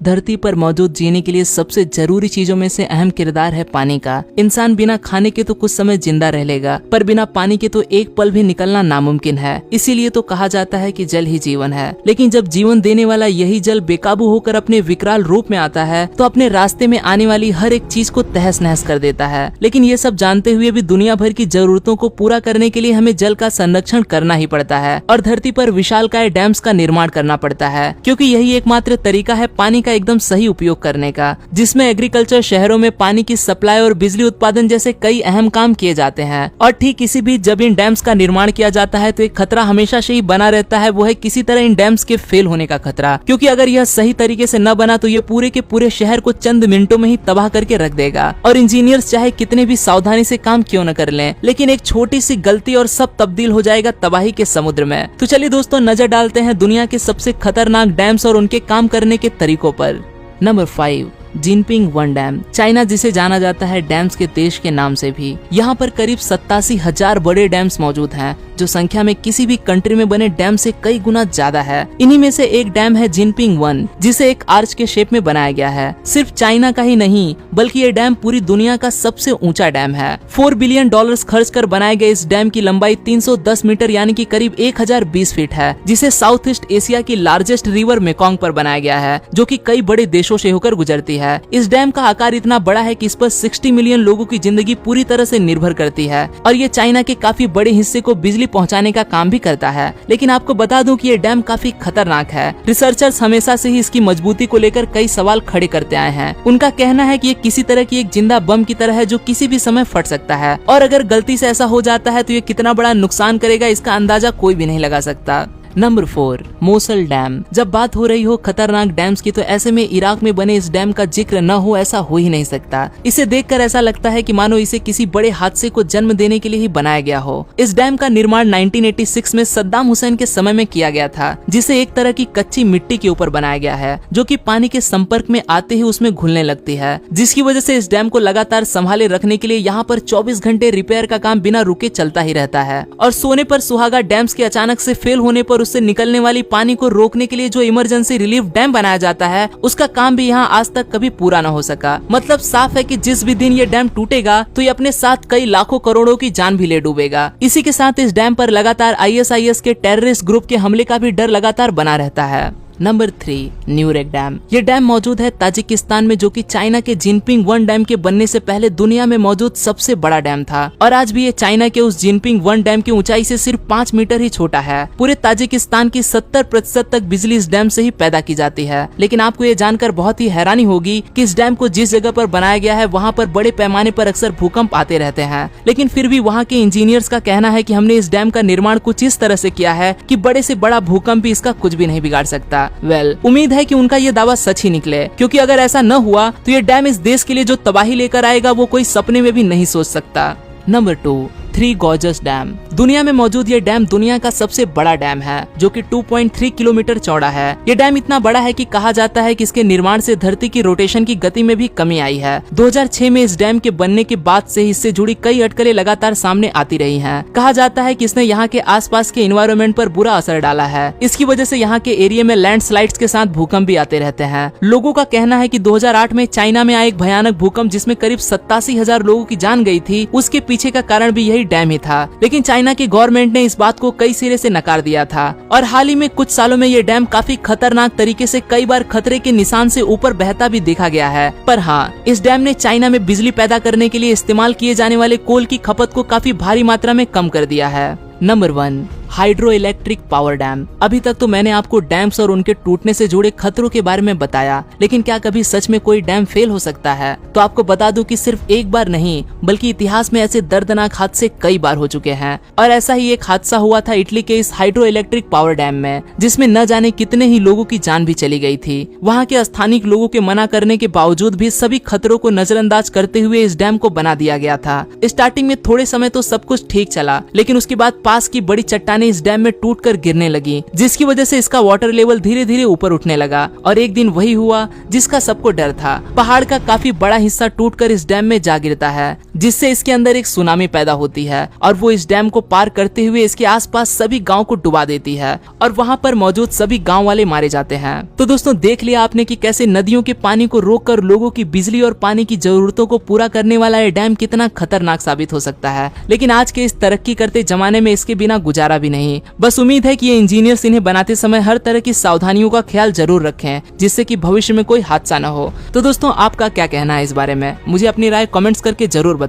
धरती पर मौजूद जीने के लिए सबसे जरूरी चीजों में से अहम किरदार है पानी का। इंसान बिना खाने के तो कुछ समय जिंदा रह लेगा, पर बिना पानी के तो एक पल भी निकलना नामुमकिन है। इसीलिए तो कहा जाता है कि जल ही जीवन है। लेकिन जब जीवन देने वाला यही जल बेकाबू होकर अपने विकराल रूप में आता है तो अपने रास्ते में आने वाली हर एक चीज को तहस नहस कर देता है। लेकिन ये सब जानते हुए भी दुनिया भर की जरूरतों को पूरा करने के लिए हमें जल का संरक्षण करना ही पड़ता है और धरती पर विशालकाय डैम्स का निर्माण करना पड़ता है, क्योंकि यही एकमात्र तरीका है पानी का एकदम सही उपयोग करने का, जिसमें एग्रीकल्चर, शहरों में पानी की सप्लाई और बिजली उत्पादन जैसे कई अहम काम किए जाते हैं। और ठीक इसी बीच जब इन डैम्स का निर्माण किया जाता है तो एक खतरा हमेशा से ही बना रहता है, वो है किसी तरह इन डैम्स के फेल होने का खतरा। क्योंकि अगर यह सही तरीके से न बना तो ये पूरे के पूरे शहर को चंद मिनटों में ही तबाह करके रख देगा। और इंजीनियर्स चाहे कितने भी सावधानी से काम क्यों न कर लें, लेकिन एक छोटी सी गलती और सब तब्दील हो जाएगा तबाही के समुद्र में। तो चलिए दोस्तों, नजर डालते हैं दुनिया के सबसे खतरनाक डैम्स और उनके काम करने के तरीकों पर। Number 5, Jinping one dam. China, जिसे जाना जाता है डैम्स के देश के नाम से भी, यहाँ पर करीब 87,000 बड़े डैम्स मौजूद हैं, जो संख्या में किसी भी कंट्री में बने डैम से कई गुना ज्यादा है। इन्हीं में से एक डैम है जिनपिंग वन, जिसे एक आर्च के शेप में बनाया गया है। सिर्फ चाइना का ही नहीं, बल्कि ये डैम पूरी दुनिया का सबसे ऊंचा डैम है। $4 बिलियन खर्च कर बनाए गए इस डैम की लंबाई 310 मीटर यानी कि करीब 1020 फीट है, जिसे साउथ ईस्ट एशिया की लार्जेस्ट रिवर मेकोंग पर बनाया गया है, जो कि कई बड़े देशों से होकर गुजरती है। इस डैम का आकार इतना बड़ा है कि इस पर 60 मिलियन लोगों की जिंदगी पूरी तरह से निर्भर करती है और ये चाइना के काफी बड़े हिस्से को बिजली पहुंचाने का काम भी करता है। लेकिन आपको बता दूं कि ये डैम काफी खतरनाक है। रिसर्चर्स हमेशा से ही इसकी मजबूती को लेकर कई सवाल खड़े करते आए हैं। उनका कहना है कि ये किसी तरह की एक जिंदा बम की तरह है, जो किसी भी समय फट सकता है, और अगर गलती से ऐसा हो जाता है तो ये कितना बड़ा नुकसान करेगा इसका अंदाजा कोई भी नहीं लगा सकता। Number 4, Mosul dam. जब बात हो रही हो खतरनाक डैम्स की तो ऐसे में इराक में बने इस डैम का जिक्र न हो ऐसा हो ही नहीं सकता। इसे देखकर ऐसा लगता है कि मानो इसे किसी बड़े हादसे को जन्म देने के लिए ही बनाया गया हो। इस डैम का निर्माण 1986 में सद्दाम हुसैन के समय में किया गया था, जिसे एक तरह की कच्ची मिट्टी के ऊपर बनाया गया है, जो कि पानी के संपर्क में आते ही उसमें घुलने लगती है, जिसकी वजह से इस डैम को लगातार संभाले रखने के लिए यहाँ पर 24 घंटे रिपेयर का काम बिना रुके चलता ही रहता है। और सोने पर सुहागा, डैम्स के अचानक से फेल होने पर उससे निकलने वाली पानी को रोकने के लिए जो इमरजेंसी रिलीफ डैम बनाया जाता है, उसका काम भी यहाँ आज तक कभी पूरा न हो सका। मतलब साफ है कि जिस भी दिन ये डैम टूटेगा तो ये अपने साथ कई लाखों करोड़ों की जान भी ले डूबेगा। इसी के साथ इस डैम पर लगातार ISIS के टेररिस्ट ग्रुप के हमले का भी डर लगातार बना रहता है। Number 3, Nurek dam. ये डैम मौजूद है ताजिकिस्तान में, जो कि चाइना के जिनपिंग वन डैम के बनने से पहले दुनिया में मौजूद सबसे बड़ा डैम था। और आज भी ये चाइना के उस जिनपिंग वन डैम की ऊंचाई से सिर्फ 5 मीटर ही छोटा है। पूरे ताजिकिस्तान की 70% तक बिजली इस डैम से ही पैदा की जाती है। लेकिन आपको ये जानकर बहुत ही हैरानी होगी कि इस डैम को जिस जगह पर बनाया गया है वहाँ पर बड़े पैमाने पर अक्सर भूकंप आते रहते हैं। लेकिन फिर भी वहाँ के इंजीनियर्स का कहना है कि हमने इस डैम का निर्माण कुछ इस तरह से किया है कि बड़े से बड़ा भूकंप भी इसका कुछ भी नहीं बिगाड़ सकता। उम्मीद है कि उनका ये दावा सच ही निकले, क्योंकि अगर ऐसा न हुआ तो ये डैम इस देश के लिए जो तबाही लेकर आएगा वो कोई सपने में भी नहीं सोच सकता। Number 2, three gorgeous dam. दुनिया में मौजूद ये डैम दुनिया का सबसे बड़ा डैम है, जो कि 2.3 किलोमीटर चौड़ा है। ये डैम इतना बड़ा है कि कहा जाता है कि इसके निर्माण से धरती की रोटेशन की गति में भी कमी आई है। 2006 में इस डैम के बनने के बाद से इससे जुड़ी कई अटकलें लगातार सामने आती रही हैं। कहा जाता है कि इसने यहाँ के आसपास के एनवायरनमेंट पर बुरा असर डाला है। इसकी वजह से यहाँ के एरिया में लैंडस्लाइड्स के साथ भूकंप भी आते रहते हैं। लोगों का कहना है कि 2008 में चाइना में आया एक भयानक भूकंप, जिसमें करीब 87,000 लोगों की जान गई थी, उसके पीछे का कारण भी यही डैम ही था। लेकिन चाइना की गवर्नमेंट ने इस बात को कई सिरे से नकार दिया था और हाल ही में कुछ सालों में ये डैम काफी खतरनाक तरीके से कई बार खतरे के निशान से ऊपर बहता भी देखा गया है। पर हाँ, इस डैम ने चाइना में बिजली पैदा करने के लिए इस्तेमाल किए जाने वाले कोल की खपत को काफी भारी मात्रा में कम कर दिया है। Number 1, hydro electric power dam. अभी तक तो मैंने आपको डैम्स और उनके टूटने से जुड़े खतरों के बारे में बताया, लेकिन क्या कभी सच में कोई डैम फेल हो सकता है? तो आपको बता दूं कि सिर्फ एक बार नहीं, बल्कि इतिहास में ऐसे दर्दनाक हादसे कई बार हो चुके हैं। और ऐसा ही एक हादसा हुआ था इटली के इस हाइड्रो इलेक्ट्रिक पावर डैम में, जिसमें न जाने कितने ही लोगों की जान भी चली गई थी। वहाँ के स्थानीय लोगों के मना करने के बावजूद भी सभी खतरों को नजरअंदाज करते हुए इस डैम को बना दिया गया था। स्टार्टिंग में थोड़े समय तो सब कुछ ठीक चला, लेकिन उसके बाद पास की बड़ी चट्टान चट्टानें इस डैम में टूटकर गिरने लगी, जिसकी वजह से इसका वाटर लेवल धीरे धीरे ऊपर उठने लगा। और एक दिन वही हुआ जिसका सबको डर था। पहाड़ का काफी बड़ा हिस्सा टूटकर इस डैम में जा गिरता है, जिससे इसके अंदर एक सुनामी पैदा होती है और वो इस डैम को पार करते हुए इसके आसपास सभी गांव को डुबा देती है और वहां पर मौजूद सभी गांव वाले मारे जाते हैं। तो दोस्तों देख लिया आपने कि कैसे नदियों के पानी को रोककर लोगों की बिजली और पानी की जरूरतों को पूरा करने वाला ये डैम कितना खतरनाक साबित हो सकता है। लेकिन आज के इस तरक्की करते जमाने में इसके बिना गुजारा भी नहीं। बस उम्मीद है कि ये इंजीनियर्स इन्हें बनाते समय हर तरह की सावधानियों का ख्याल जरूर रखें, जिससे कि भविष्य में कोई हादसा न हो। तो दोस्तों आपका क्या कहना है इस बारे में? मुझे अपनी राय कमेंट्स करके जरूर बताएं।